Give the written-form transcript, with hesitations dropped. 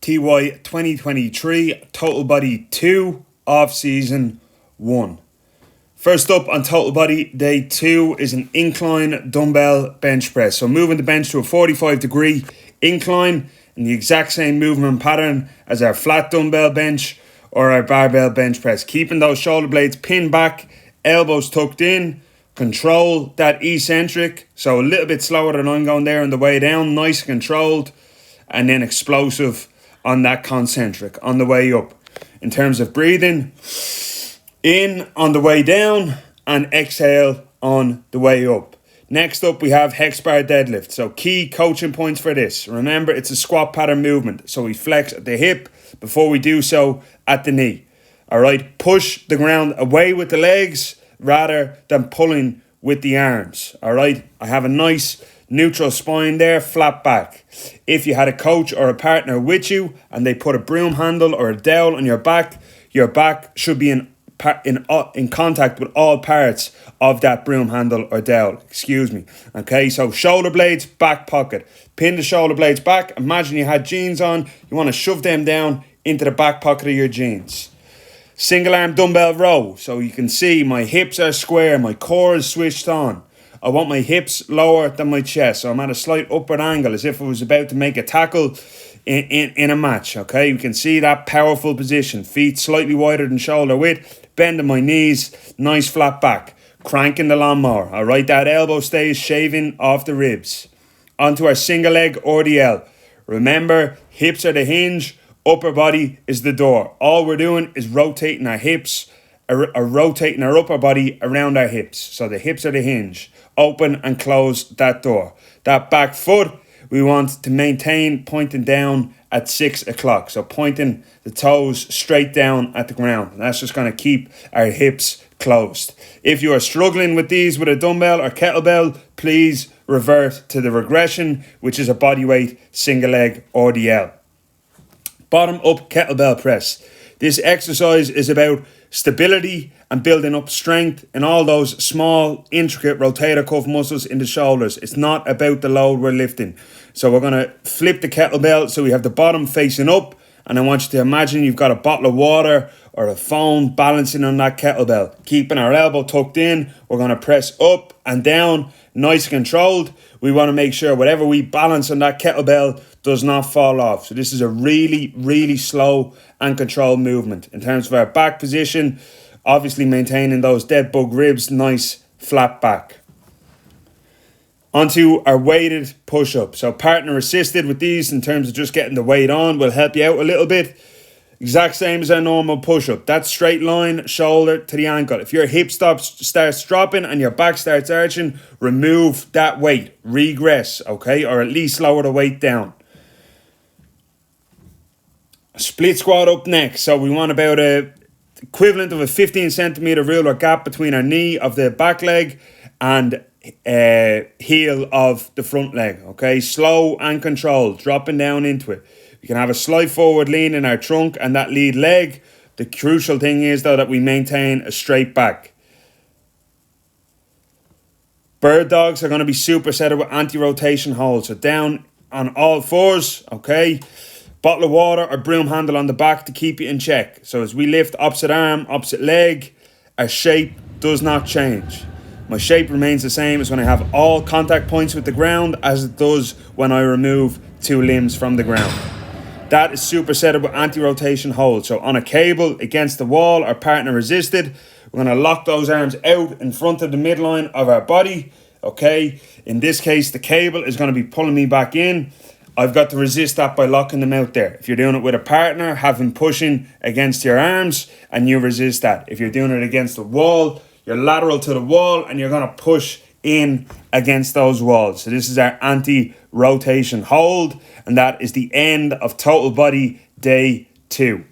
TY2023 Total Body 2 off season 1. First up on Total Body Day 2 is an incline dumbbell bench press. So moving the bench to a 45-degree incline in the exact same movement pattern as our flat dumbbell bench or our barbell bench press. Keeping those shoulder blades pinned back, elbows tucked in. Control that eccentric, so a little bit slower than I'm going there on the way down, nice and controlled, and then explosive on that concentric on the way up. In terms of breathing, in on the way down and exhale on the way up. Next up, we have hex bar deadlift. So key coaching points for this. Remember, it's a squat pattern movement. So we flex at the hip before we do so at the knee. All right, push the ground away with the legs rather than pulling with the arms. All right, I have a nice neutral spine there, flat back. If you had a coach or a partner with you and they put a broom handle or a dowel on your back should be in contact with all parts of that broom handle or dowel. Okay, so shoulder blades, back pocket. Pin the shoulder blades back. Imagine you had jeans on. You want to shove them down into the back pocket of your jeans. Single arm dumbbell row. So you can see my hips are square. My core is switched on. I want my hips lower than my chest. So I'm at a slight upward angle as if I was about to make a tackle in a match. Okay, you can see that powerful position. Feet slightly wider than shoulder width. Bending my knees. Nice flat back. Cranking the lawnmower. All right, that elbow stays shaving off the ribs. Onto our single leg RDL. Remember, hips are the hinge. Upper body is the door. All we're doing is rotating our hips, or rotating our upper body around our hips. So the hips are the hinge. Open and close that door. That back foot, we want to maintain pointing down at 6 o'clock. So pointing the toes straight down at the ground. And that's just going to keep our hips closed. If you are struggling with these with a dumbbell or kettlebell, please revert to the regression, which is a bodyweight single leg RDL. Bottom up kettlebell press. This exercise is about stability and building up strength in all those small, intricate rotator cuff muscles in the shoulders. It's not about the load we're lifting. So we're going to flip the kettlebell so we have the bottom facing up. And I want you to imagine you've got a bottle of water or a phone balancing on that kettlebell. Keeping our elbow tucked in, we're going to press up and down, nice and controlled. We want to make sure whatever we balance on that kettlebell does not fall off. So this is a really, really slow and controlled movement. In terms of our back position, obviously maintaining those dead bug ribs, nice flat back. Onto our weighted push-up. So partner assisted with these in terms of just getting the weight on will help you out a little bit. Exact same as our normal push-up. That straight line, shoulder to the ankle. If your hip starts dropping and your back starts arching, remove that weight. Regress, okay? Or at least lower the weight down. Split squat up next. So we want about a equivalent of a 15 centimeter rule or gap between our knee of the back leg and heel of the front leg. Okay, slow and controlled, dropping down into it. We can have a slight forward lean in our trunk and that lead leg. The crucial thing is though that we maintain a straight back. Bird dogs are going to be supersetted with anti-rotation holds. So down on all fours, okay. Bottle of water or broom handle on the back to keep you in check. So as we lift opposite arm, opposite leg, our shape does not change. My shape remains the same as when I have all contact points with the ground as it does when I remove two limbs from the ground. That is supersetted with anti-rotation hold. So on a cable against the wall or partner resisted, we're going to lock those arms out in front of the midline of our body. Okay, in this case, the cable is going to be pulling me back in. I've got to resist that by locking them out there. If you're doing it with a partner, have them pushing against your arms and you resist that. If you're doing it against the wall, you're lateral to the wall and you're going to push in against those walls. So this is our anti-rotation hold, and that is the end of Total Body Day 2.